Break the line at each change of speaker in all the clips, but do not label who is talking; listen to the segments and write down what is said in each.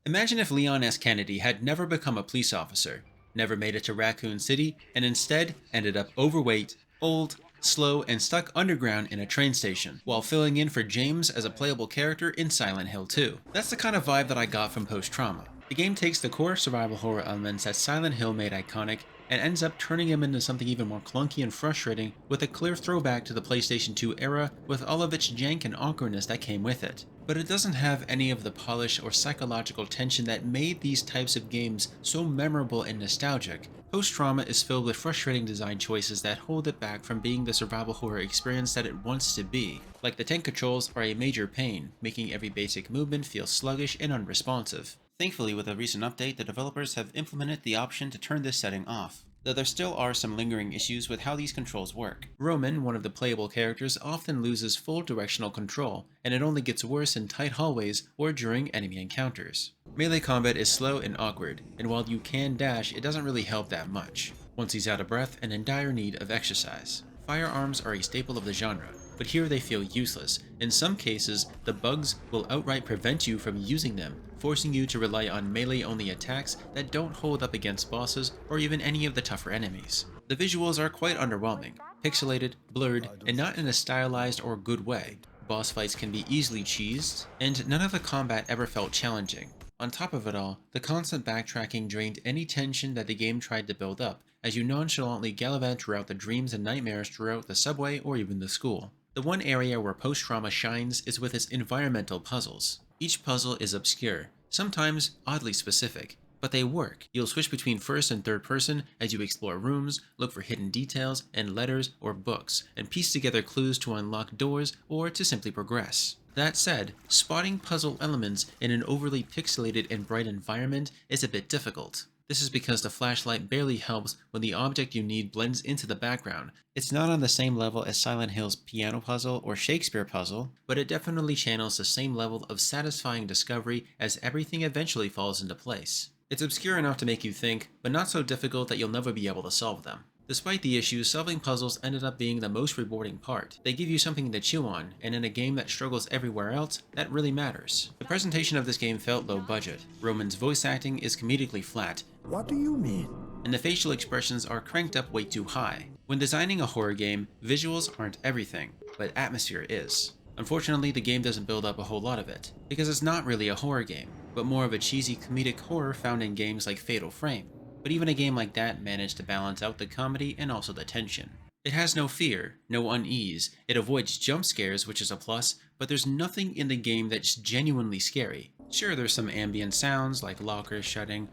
Imagine if Leon S. Kennedy had never become a police officer, never made it to Raccoon City, and instead ended up overweight, old, slow, and stuck underground in a train station, while filling in for James as a playable character in Silent Hill 2. That's the kind of vibe that I got from Post Trauma. The game takes the core survival horror elements that Silent Hill made iconic and ends up turning them into something even more clunky and frustrating, with a clear throwback to the PlayStation 2 era with all of its jank and awkwardness that came with it. But it doesn't have any of the polish or psychological tension that made these types of games so memorable and nostalgic. Post Trauma is filled with frustrating design choices that hold it back from being the survival horror experience that it wants to be. Like the tank controls are a major pain, making every basic movement feel sluggish and unresponsive. Thankfully, with a recent update, the developers have implemented the option to turn this setting off, though there still are some lingering issues with how these controls work. Roman, one of the playable characters, often loses full directional control, and it only gets worse in tight hallways or during enemy encounters. Melee combat is slow and awkward, and while you can dash, it doesn't really help that much, once he's out of breath and in dire need of exercise. Firearms are a staple of the genre, but here they feel useless. In some cases, the bugs will outright prevent you from using them, forcing you to rely on melee-only attacks that don't hold up against bosses or even any of the tougher enemies. The visuals are quite underwhelming, pixelated, blurred, and not in a stylized or good way. Boss fights can be easily cheesed, and none of the combat ever felt challenging. On top of it all, the constant backtracking drained any tension that the game tried to build up, as you nonchalantly gallivant throughout the dreams and nightmares throughout the subway or even the school. The one area where Post Trauma shines is with its environmental puzzles. Each puzzle is obscure, sometimes oddly specific, but they work. You'll switch between first and third person as you explore rooms, look for hidden details and letters or books, and piece together clues to unlock doors or to simply progress. That said, spotting puzzle elements in an overly pixelated and bright environment is a bit difficult. This is because the flashlight barely helps when the object you need blends into the background. It's not on the same level as Silent Hill's piano puzzle or Shakespeare puzzle, but it definitely channels the same level of satisfying discovery as everything eventually falls into place. It's obscure enough to make you think, but not so difficult that you'll never be able to solve them. Despite the issues, solving puzzles ended up being the most rewarding part. They give you something to chew on, and in a game that struggles everywhere else, that really matters. The presentation of this game felt low budget. Roman's voice acting is comedically flat.
What do you mean?
And the facial expressions are cranked up way too high. When designing a horror game, visuals aren't everything, but atmosphere is. Unfortunately, the game doesn't build up a whole lot of it, because it's not really a horror game, but more of a cheesy comedic horror found in games like Fatal Frame. But even a game like that managed to balance out the comedy and also the tension. It has no fear, no unease, it avoids jump scares, which is a plus, but there's nothing in the game that's genuinely scary. Sure, there's some ambient sounds like lockers shutting,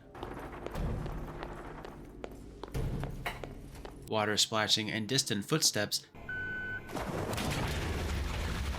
water splashing, and distant footsteps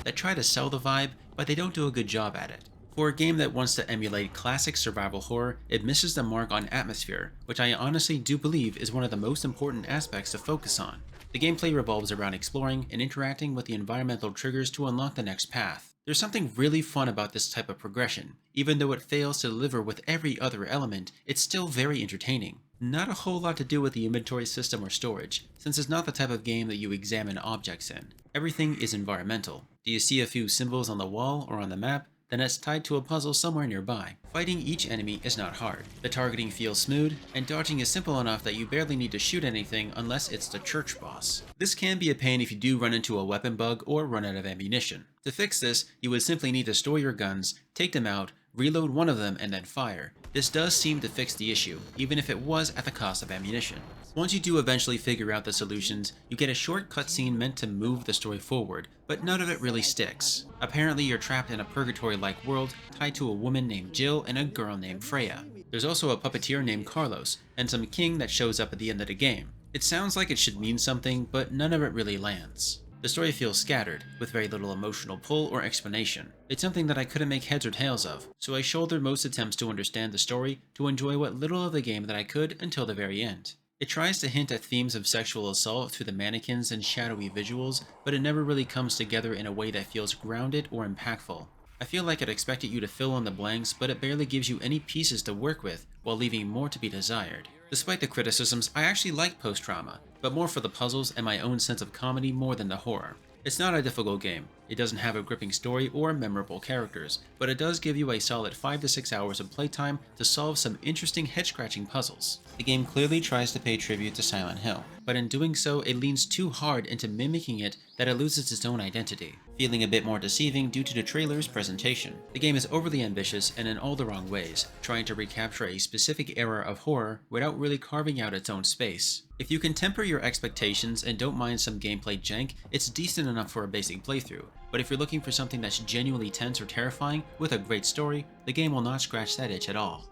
that try to sell the vibe, but they don't do a good job at it. For a game that wants to emulate classic survival horror, it misses the mark on atmosphere, which I honestly do believe is one of the most important aspects to focus on. The gameplay revolves around exploring and interacting with the environmental triggers to unlock the next path. There's something really fun about this type of progression. Even though it fails to deliver with every other element, it's still very entertaining. Not a whole lot to do with the inventory system or storage, since it's not the type of game that you examine objects in. Everything is environmental. Do you see a few symbols on the wall or on the map? Then it's tied to a puzzle somewhere nearby. Fighting each enemy is not hard. The targeting feels smooth, and dodging is simple enough that you barely need to shoot anything unless it's the church boss. This can be a pain if you do run into a weapon bug or run out of ammunition. To fix this, you would simply need to store your guns, take them out, reload one of them, and then fire. This does seem to fix the issue, even if it was at the cost of ammunition. Once you do eventually figure out the solutions, you get a short cutscene meant to move the story forward, but none of it really sticks. Apparently you're trapped in a purgatory-like world tied to a woman named Jill and a girl named Freya. There's also a puppeteer named Carlos, and some king that shows up at the end of the game. It sounds like it should mean something, but none of it really lands. The story feels scattered, with very little emotional pull or explanation. It's something that I couldn't make heads or tails of, so I shouldered most attempts to understand the story to enjoy what little of the game that I could until the very end. It tries to hint at themes of sexual assault through the mannequins and shadowy visuals, but it never really comes together in a way that feels grounded or impactful. I feel like it expected you to fill in the blanks, but it barely gives you any pieces to work with, while leaving more to be desired. Despite the criticisms, I actually like Post Trauma, but more for the puzzles and my own sense of comedy more than the horror. It's not a difficult game. It doesn't have a gripping story or memorable characters, but it does give you a solid 5 to 6 hours of playtime to solve some interesting head-scratching puzzles. The game clearly tries to pay tribute to Silent Hill, but in doing so, it leans too hard into mimicking it that it loses its own identity, feeling a bit more deceiving due to the trailer's presentation. The game is overly ambitious and in all the wrong ways, trying to recapture a specific era of horror without really carving out its own space. If you can temper your expectations and don't mind some gameplay jank, it's decent enough for a basic playthrough, but if you're looking for something that's genuinely tense or terrifying with a great story, the game will not scratch that itch at all.